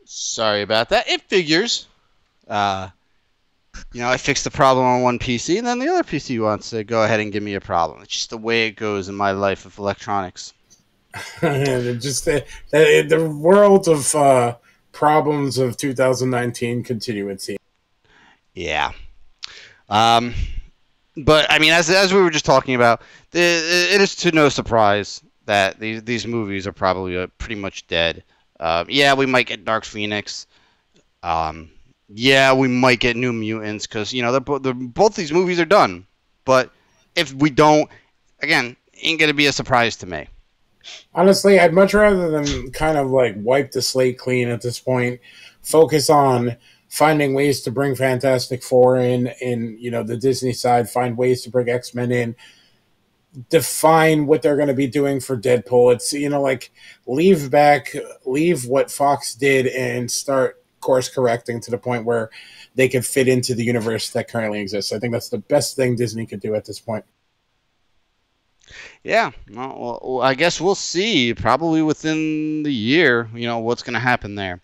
Sorry about that. It figures. Uh, I fixed the problem on one PC, and then the other PC wants to go ahead and give me a problem. It's just the way it goes in my life of electronics. Just the world of problems of 2019 continue, it seems. Yeah. Um, but I mean, as we were just talking about, it is to no surprise that these movies are probably pretty much dead. Yeah, we might get Dark Phoenix. Yeah, we might get New Mutants because both these movies are done. But if we don't, again, ain't gonna be a surprise to me. Honestly, I'd much rather them kind of like wipe the slate clean at this point, focus on finding ways to bring Fantastic Four in the Disney side, find ways to bring X-Men in, define what they're going to be doing for Deadpool. It's, like leave what Fox did and start course correcting to the point where they could fit into the universe that currently exists. I think that's the best thing Disney could do at this point. Yeah, well, I guess we'll see probably within the year, what's going to happen there.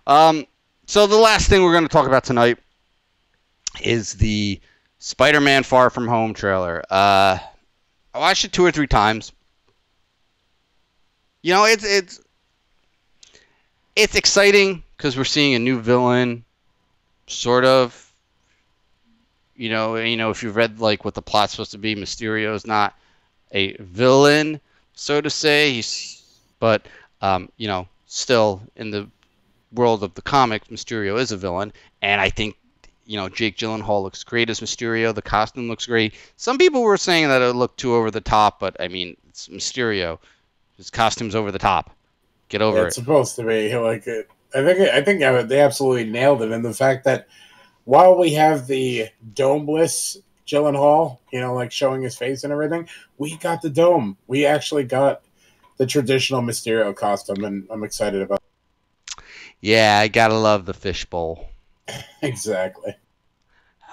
So the last thing we're going to talk about tonight is the Spider-Man Far From Home trailer. I watched it 2 or 3 times. It's exciting because we're seeing a new villain, sort of. If you've read like what the plot's supposed to be, Mysterio is not a villain, so to say. But still in the world of the comic, Mysterio is a villain, and I think Jake Gyllenhaal looks great as Mysterio. The costume looks great. Some people were saying that it looked too over the top, but I mean, it's Mysterio. His costume's over the top. Get over it. It's supposed to be like it. I think they absolutely nailed it, and the fact that while we have the domeless Gyllenhaal, like showing his face and everything, we got the dome. We actually got the traditional Mysterio costume, and I'm excited about it. Yeah, I gotta love the fishbowl. Exactly.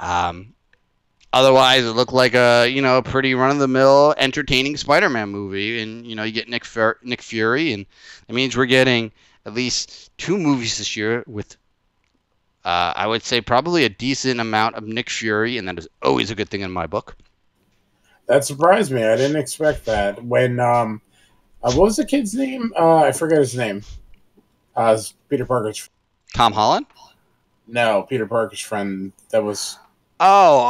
Otherwise, it looked like a pretty run-of-the-mill, entertaining Spider-Man movie, and you get Nick Fury, and that means we're getting at least 2 movies this year with, I would say, probably a decent amount of Nick Fury, and that is always a good thing in my book. That surprised me. I didn't expect that. When what was the kid's name? I forget his name. Peter Parker's. Tom Holland? No, Peter Parker's friend. That was. Oh,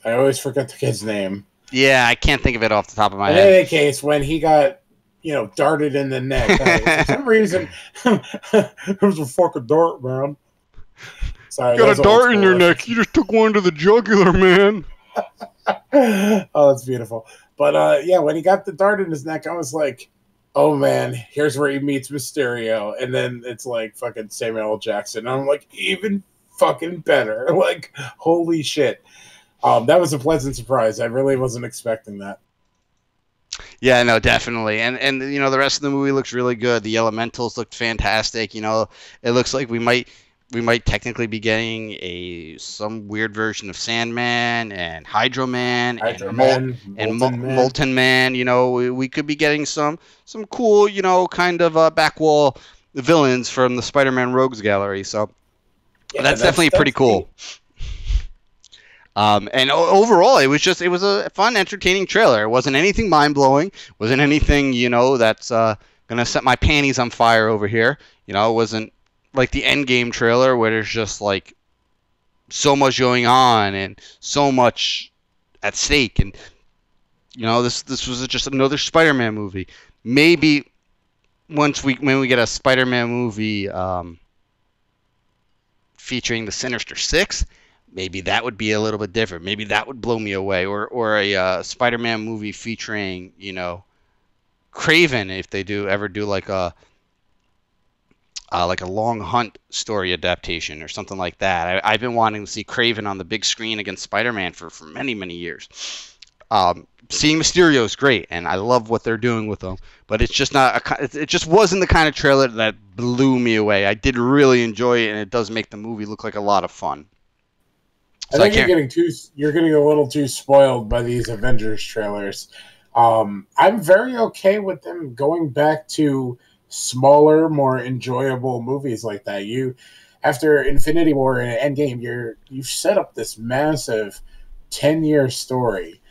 I always forget the kid's name. Yeah, I can't think of it off the top of my head. In any case, when he got, darted in the neck, for some reason, it was a fucking dart, man. Sorry, you got a dart in your neck. You just took one to the jugular, man. Oh, that's beautiful. But yeah, when he got the dart in his neck, I was like, oh man, here's where he meets Mysterio. And then it's like fucking Samuel L. Jackson. And I'm like, even fucking better. Like, holy shit. That was a pleasant surprise. I really wasn't expecting that. Yeah, no, definitely. And the rest of the movie looks really good. The elementals looked fantastic. It looks like we might technically be getting some weird version of Sandman and Hydro Man and Molten Man. We could be getting some cool, kind of back wall villains from the Spider-Man Rogues Gallery. So yeah, that's definitely pretty cool. And overall, it was a fun, entertaining trailer. It wasn't anything mind-blowing. Wasn't anything, that's gonna set my panties on fire over here. It wasn't like the Endgame trailer where there's just like so much going on and so much at stake. And this was just another Spider-Man movie. Maybe when we get a Spider-Man movie featuring the Sinister Six, maybe that would be a little bit different. Maybe that would blow me away. Or a Spider-Man movie featuring, Kraven, if they ever do like a Long Hunt story adaptation or something like that. I've been wanting to see Kraven on the big screen against Spider-Man for many, many years. Seeing Mysterio is great, and I love what they're doing with him. But it's just it just wasn't the kind of trailer that blew me away. I did really enjoy it, and it does make the movie look like a lot of fun. So I think you're getting a little too spoiled by these Avengers trailers. I'm very okay with them going back to smaller, more enjoyable movies like that. You after Infinity War and Endgame, you've set up this massive 10-year story,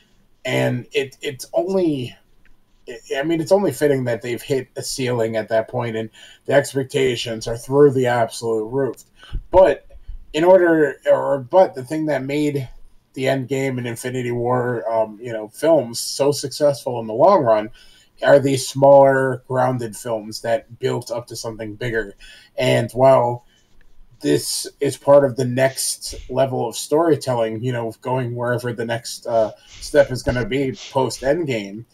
and it's only. I mean, it's only fitting that they've hit a ceiling at that point, and the expectations are through the absolute roof. But but the thing that made the Endgame and Infinity War, films so successful in the long run are these smaller, grounded films that built up to something bigger. And while this is part of the next level of storytelling, going wherever the next step is going to be post Endgame.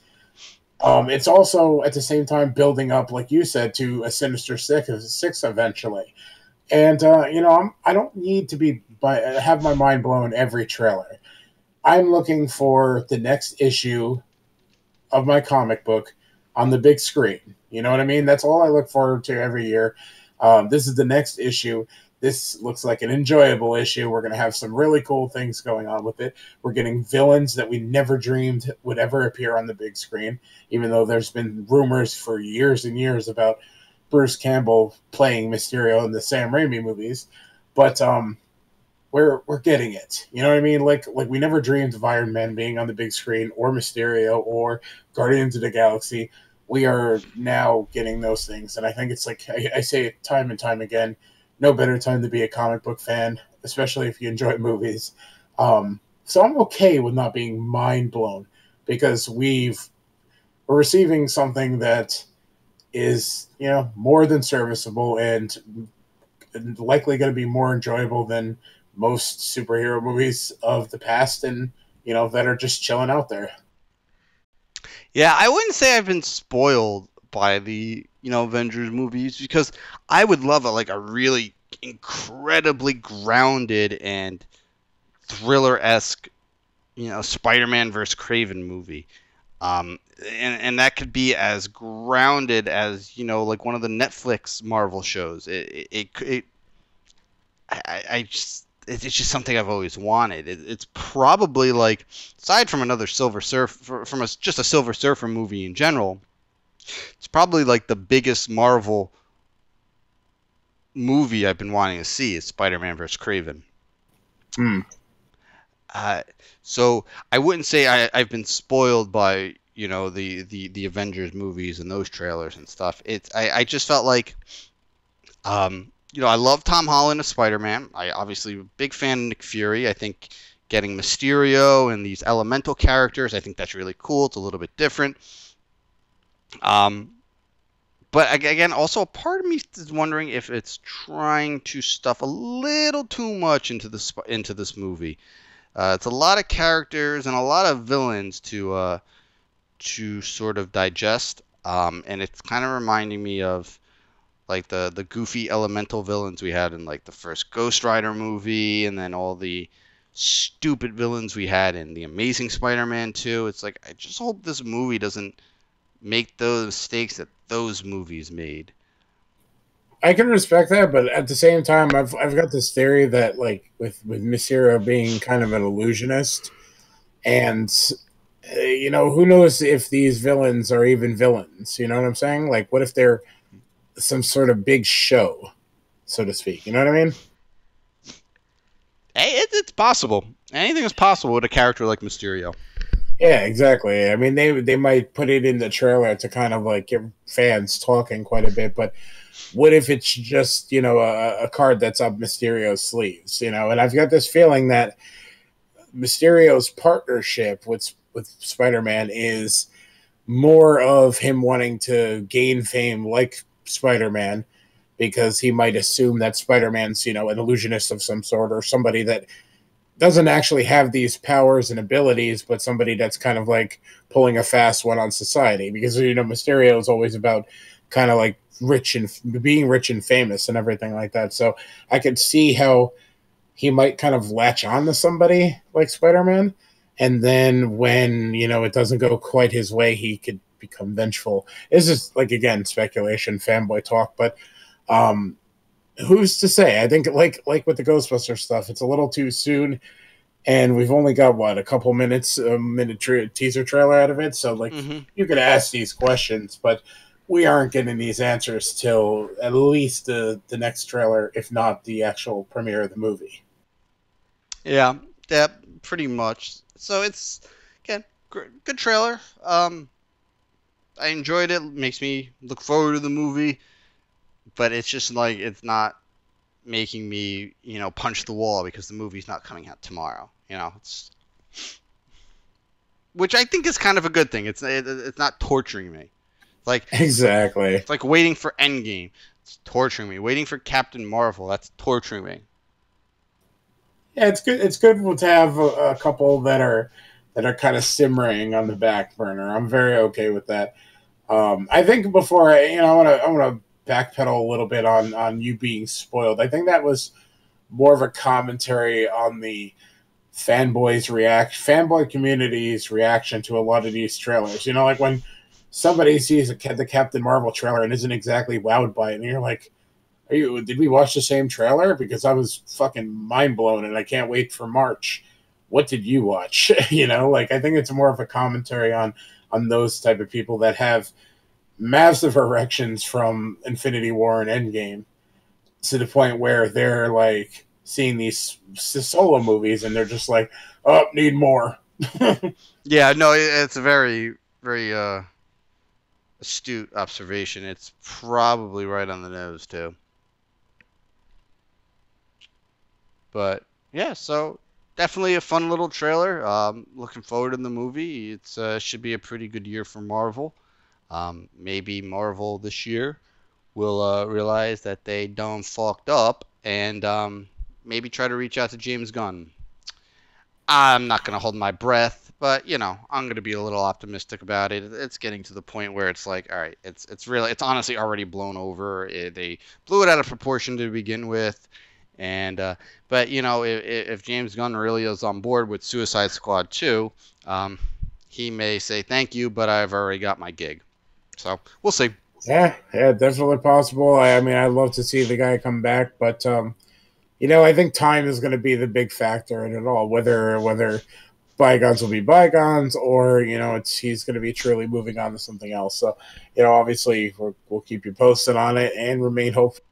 It's also at the same time building up, like you said, to a Sinister Six eventually. And I don't need to have my mind blown every trailer. I'm looking for the next issue of my comic book on the big screen. You know what I mean? That's all I look forward to every year. This is the next issue. This looks like an enjoyable issue. We're going to have some really cool things going on with it. We're getting villains that we never dreamed would ever appear on the big screen, even though there's been rumors for years and years about Bruce Campbell playing Mysterio in the Sam Raimi movies. But we're getting it. You know what I mean? Like we never dreamed of Iron Man being on the big screen, or Mysterio, or Guardians of the Galaxy. We are now getting those things. And I think it's like I say it time and time again, no better time to be a comic book fan, especially if you enjoy movies. So I'm okay with not being mind blown, because we're receiving something that is, more than serviceable, and likely going to be more enjoyable than most superhero movies of the past, and that are just chilling out there. Yeah, I wouldn't say I've been spoiled by the Avengers movies, because I would love a really incredibly grounded and thriller-esque Spider-Man versus Craven movie, and that could be as grounded as like one of the Netflix Marvel shows. It's just something I've always wanted. It's probably, like, aside from another just a Silver Surfer movie in general, it's probably like the biggest Marvel movie I've been wanting to see is Spider-Man vs. Craven. So I wouldn't say I've been spoiled by the Avengers movies and those trailers and stuff. I just felt like I love Tom Holland as Spider-Man. I obviously am a big fan of Nick Fury. I think getting Mysterio and these elemental characters, I think that's really cool. It's a little bit different. But again, also a part of me is wondering if it's trying to stuff a little too much into this movie. It's a lot of characters and a lot of villains to sort of digest, and it's kind of reminding me of like the goofy elemental villains we had in like the first Ghost Rider movie, and then all the stupid villains we had in the Amazing Spider-Man 2. It's like, I just hope this movie doesn't make those mistakes that those movies made. I can respect that, but at the same time, I've got this theory that, like, with Mysterio being kind of an illusionist, and who knows if these villains are even villains? You know what I'm saying? Like, what if they're some sort of big show, so to speak? You know what I mean? Hey, it's possible. Anything is possible with a character like Mysterio. Yeah, exactly. I mean, they might put it in the trailer to kind of like get fans talking quite a bit, but what if it's just, a card that's up Mysterio's sleeves, And I've got this feeling that Mysterio's partnership with Spider-Man is more of him wanting to gain fame like Spider-Man, because he might assume that Spider-Man's, an illusionist of some sort, or somebody that doesn't actually have these powers and abilities, but somebody that's kind of like pulling a fast one on society. Because, Mysterio is always about kind of like being rich and famous and everything like that. So I could see how he might kind of latch on to somebody like Spider-Man. And then when, it doesn't go quite his way, he could become vengeful. This is, like, again, speculation, fanboy talk, but who's to say? I think like with the Ghostbusters stuff, it's a little too soon, and we've only got a couple minutes, teaser trailer out of it. So you could ask these questions, but we aren't getting these answers till at least the next trailer, if not the actual premiere of the movie. Yeah, yeah, pretty much. So it's again good trailer. I enjoyed it. Makes me look forward to the movie, but it's just like it's not making me, punch the wall because the movie's not coming out tomorrow. It's which I think is kind of a good thing. It's not torturing me. Like Exactly. it's like waiting for Endgame. It's torturing me. Waiting for Captain Marvel. That's torturing me. Yeah, it's good. It's good to have a couple that are kind of simmering on the back burner. I'm very okay with that. I think before I want to backpedal a little bit on you being spoiled. I think that was more of a commentary on the fanboy community's reaction to a lot of these trailers. Like when somebody sees the Captain Marvel trailer and isn't exactly wowed by it, and you're like, did we watch the same trailer? Because I was fucking mind blown and I can't wait for March. What did you watch? Like I think it's more of a commentary on those type of people that have massive erections from Infinity War and Endgame to the point where they're like seeing these solo movies and they're just like, oh, need more. Yeah, no, it's a very, very astute observation. It's probably right on the nose too. But yeah, so definitely a fun little trailer. Looking forward to the movie. It's should be a pretty good year for Marvel. Maybe Marvel this year will realize that they done fucked up and maybe try to reach out to James Gunn. I'm not gonna hold my breath, but I'm gonna be a little optimistic about it. It's getting to the point where it's like, all right, it's honestly already blown over. They blew it out of proportion to begin with. And but if James Gunn really is on board with Suicide Squad 2, he may say thank you, but I've already got my gig. So we'll see. Yeah, definitely possible. I mean, I'd love to see the guy come back, but I think time is going to be the big factor in it all. Whether bygones will be bygones, or he's going to be truly moving on to something else. So obviously we'll keep you posted on it and remain hopeful.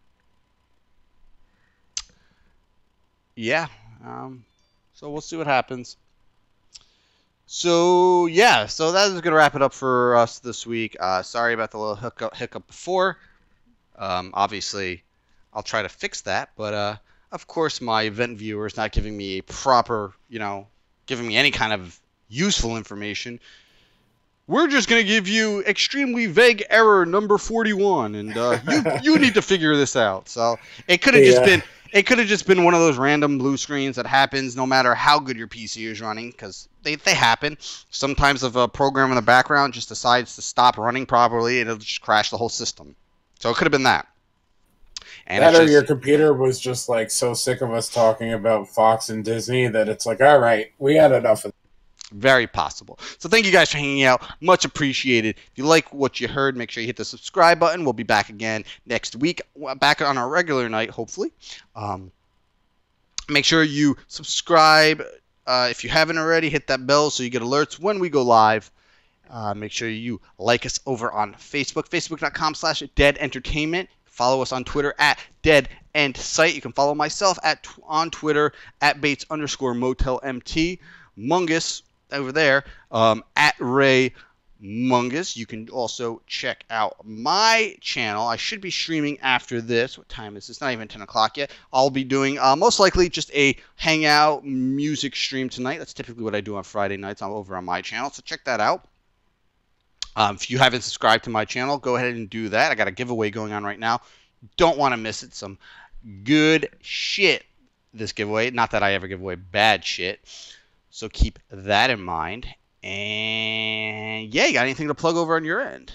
Yeah. So we'll see what happens. So yeah, so that is gonna wrap it up for us this week. Sorry about the little hiccup before. Obviously, I'll try to fix that, but of course, my event viewer is not giving me a proper, giving me any kind of useful information. We're just gonna give you extremely vague error number 41, and you need to figure this out. So it could have just been. It could have just been one of those random blue screens that happens no matter how good your PC is running, because they happen. Sometimes if a program in the background just decides to stop running properly, it'll just crash the whole system. So it could have been that. And that or your computer was just like so sick of us talking about Fox and Disney that it's like, all right, we had enough of that. Very possible. So thank you guys for hanging out. Much appreciated. If you like what you heard, make sure you hit the subscribe button. We'll be back again next week, back on our regular night, hopefully. Make sure you subscribe. If you haven't already, hit that bell so you get alerts when we go live. Make sure you like us over on Facebook, facebook.com/deadentertainment. Follow us on Twitter @deadendsite. You can follow myself on Twitter @Bates_MotelMT. Mungus over there @Ray Mungus. You can also check out my channel. I should be streaming after this. What time is this? Not even 10 o'clock yet. I'll be doing most likely just a hangout music stream tonight. That's typically what I do on Friday nights. I'm over on my channel, so check that out. If you haven't subscribed to my channel, go ahead and do that. I got a giveaway going on right now. Don't want to miss it. Some good shit this giveaway. Not that I ever give away bad shit. So keep that in mind. And yeah, you got anything to plug over on your end?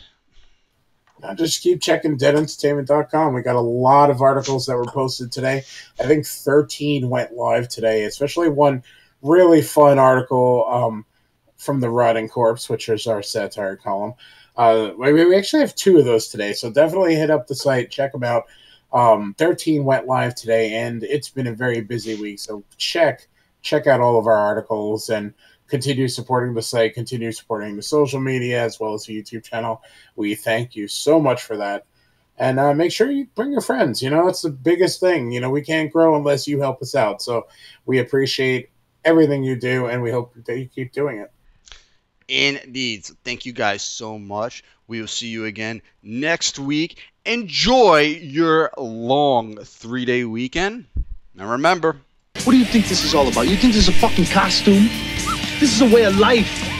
Just keep checking deadentertainment.com. We got a lot of articles that were posted today. I think 13 went live today, especially one really fun article from the Rotting Corpse, which is our satire column. We actually have 2 of those today, so definitely hit up the site, check them out. 13 went live today, and it's been a very busy week, so check out all of our articles and continue supporting the site, continue supporting the social media as well as the YouTube channel. We thank you so much for that. And make sure you bring your friends. It's the biggest thing. We can't grow unless you help us out. So we appreciate everything you do, and we hope that you keep doing it. Indeed. So thank you guys so much. We will see you again next week. Enjoy your long 3-day weekend. Now remember, what do you think this is all about? You think this is a fucking costume? This is a way of life.